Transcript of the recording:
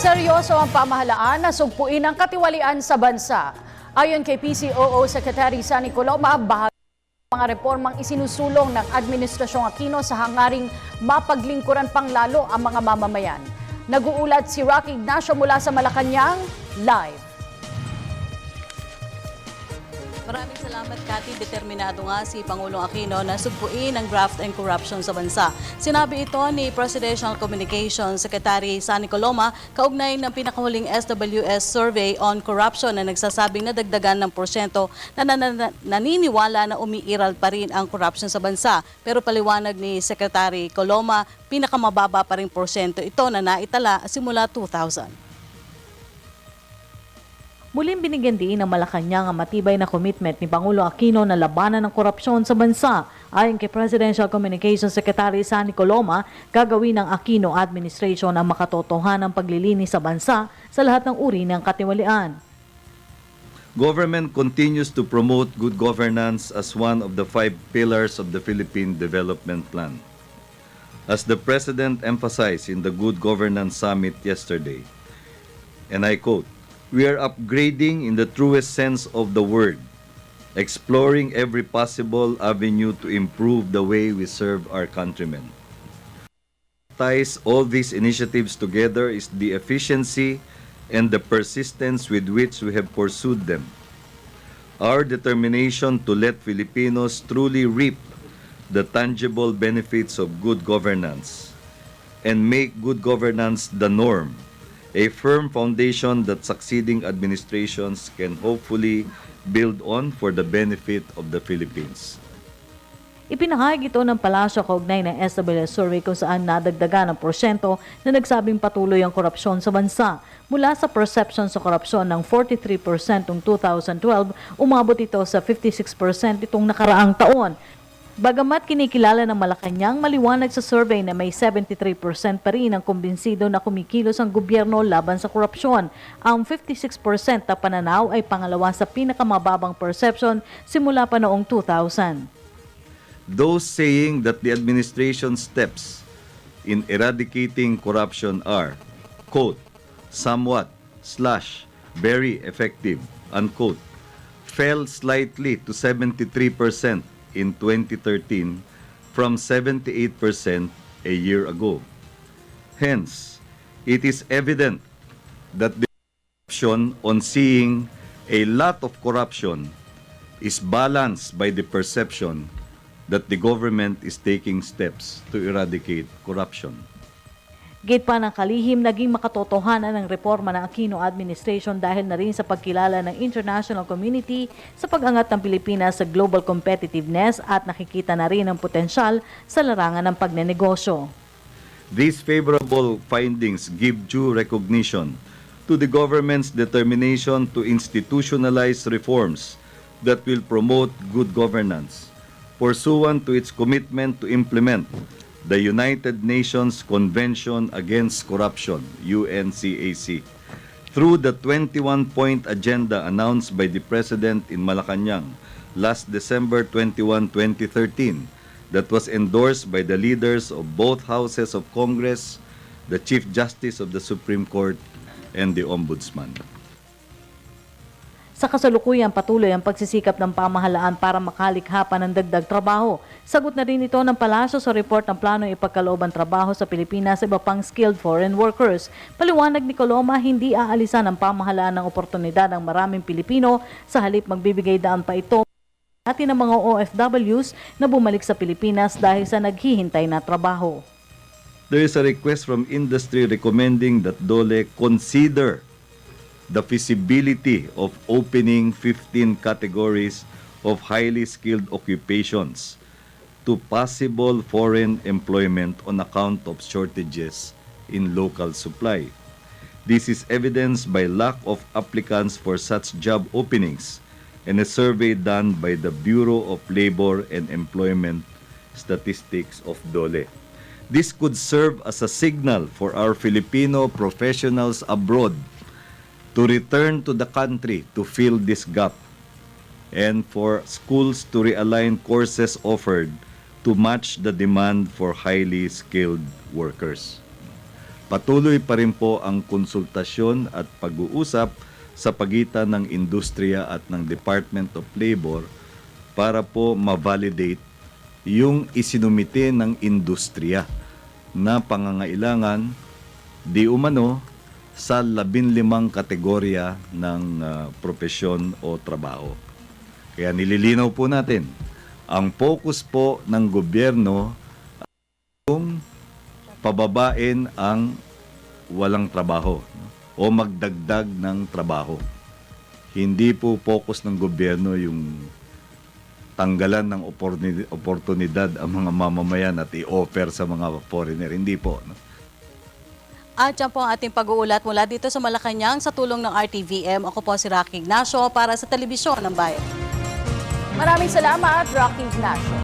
Seryoso ang pamahalaan na sugpuin ang katiwalian sa bansa. Ayon kay PCOO Secretary Sunny Coloma, bahagi ng mga reformang isinusulong ng Administrasyong Aquino sa hangaring mapaglingkuran pang lalo ang mga mamamayan. Nag-uulat si Rocky Ignacio mula sa Malacanang, live. Maraming salamat, Cathy. Determinado nga si Pangulong Aquino na sugpuin ang graft and corruption sa bansa. Sinabi ito ni Presidential Communications Secretary Sunny Coloma kaugnay ng pinakahuling SWS Survey on Corruption na nagsasabing nadagdagan ng porsyento na naniniwala na umiiral pa rin ang corruption sa bansa. Pero paliwanag ni Secretary Coloma, pinakamababa pa rin porsyento ito na naitala simula 2000. Muling binigyan din ng Malacanang ang matibay na commitment ni Pangulong Aquino na labanan ng korupsyon sa bansa. Ayon kay Presidential Communications Secretary Sunny Coloma, gagawin ng Aquino Administration ang makatotohanang paglilinis sa bansa sa lahat ng uri ng katiwalian. Government continues to promote good governance as one of the 5 pillars of the Philippine Development Plan. As the President emphasized in the Good Governance Summit yesterday, and I quote, "We are upgrading in the truest sense of the word, exploring every possible avenue to improve the way we serve our countrymen." Ties all these initiatives together is the efficiency and the persistence with which we have pursued them. Our determination to let Filipinos truly reap the tangible benefits of good governance and make good governance the norm, a firm foundation that succeeding administrations can hopefully build on for the benefit of the Philippines. Ipinahayag ito ng palasyo kaugnay ng SWS survey kung saan nadagdagan ang porsyento na nagsabing patuloy ang korupsyon sa bansa. Mula sa perception sa korupsyon ng 43% noong 2012, umabot ito sa 56% itong nakaraang taon. Bagamat kinikilala ng Malacanang, maliwanag sa survey na may 73% pa rin ang kumbinsido na kumikilos ang gobyerno laban sa korupsyon. Ang 56% na pananaw ay pangalawa sa pinakamababang perception simula pa noong 2000. Those saying that the administration's steps in eradicating corruption are, quote, somewhat, / very effective, unquote, fell slightly to 73% in 2013 from 78% a year ago. Hence, it is evident that the perception on seeing a lot of corruption is balanced by the perception that the government is taking steps to eradicate corruption. Gate pa ng kalihim, naging makatotohanan ng reforma ng Aquino administration dahil na rin sa pagkilala ng international community sa pag-angat ng Pilipinas sa global competitiveness at nakikita na rin ang potensyal sa larangan ng pagnenegosyo. These favorable findings give due recognition to the government's determination to institutionalize reforms that will promote good governance, pursuant to its commitment to implement the United Nations Convention Against Corruption, UNCAC, through the 21-point agenda announced by the President in Malacanang last December 21, 2013, that was endorsed by the leaders of both houses of Congress, the Chief Justice of the Supreme Court, and the Ombudsman. Sa kasalukuyan, patuloy ang pagsisikap ng pamahalaan para makalikha pa ng dagdag trabaho. Sagot na rin ito ng palasyo sa report ng planong ipagkaloob ang trabaho sa Pilipinas sa iba pang skilled foreign workers. Paliwanag ni Coloma, hindi aalisan ng pamahalaan ng oportunidad ng maraming Pilipino, sa halip magbibigay daan pa ito atin ng mga OFWs na bumalik sa Pilipinas dahil sa naghihintay na trabaho. There is a request from industry recommending that DOLE consider the feasibility of opening 15 categories of highly skilled occupations to possible foreign employment on account of shortages in local supply. This is evidenced by lack of applicants for such job openings in a survey done by the Bureau of Labor and Employment Statistics of DOLE. This could serve as a signal for our Filipino professionals abroad to return to the country to fill this gap, and for schools to realign courses offered to match the demand for highly skilled workers. Patuloy pa rin po ang konsultasyon at pag-uusap sa pagitan ng industriya at ng Department of Labor para po ma-validate yung isinumite ng industriya na pangangailangan di umano sa 15 kategorya ng propesyon o trabaho. Kaya nililinaw po natin, ang focus po ng gobyerno kung pababain ang walang trabaho, no? O magdagdag ng trabaho. Hindi po focus ng gobyerno yung tanggalan ng oportunidad ang mga mamamayan at i-offer sa mga foreigner. Hindi po. No? At yan po ang ating pag-uulat mula dito sa Malacanang sa tulong ng RTVM. Ako po si Rocky Ignacio para sa Telebisyon ng Bayan. Maraming salamat, Rocky Ignacio.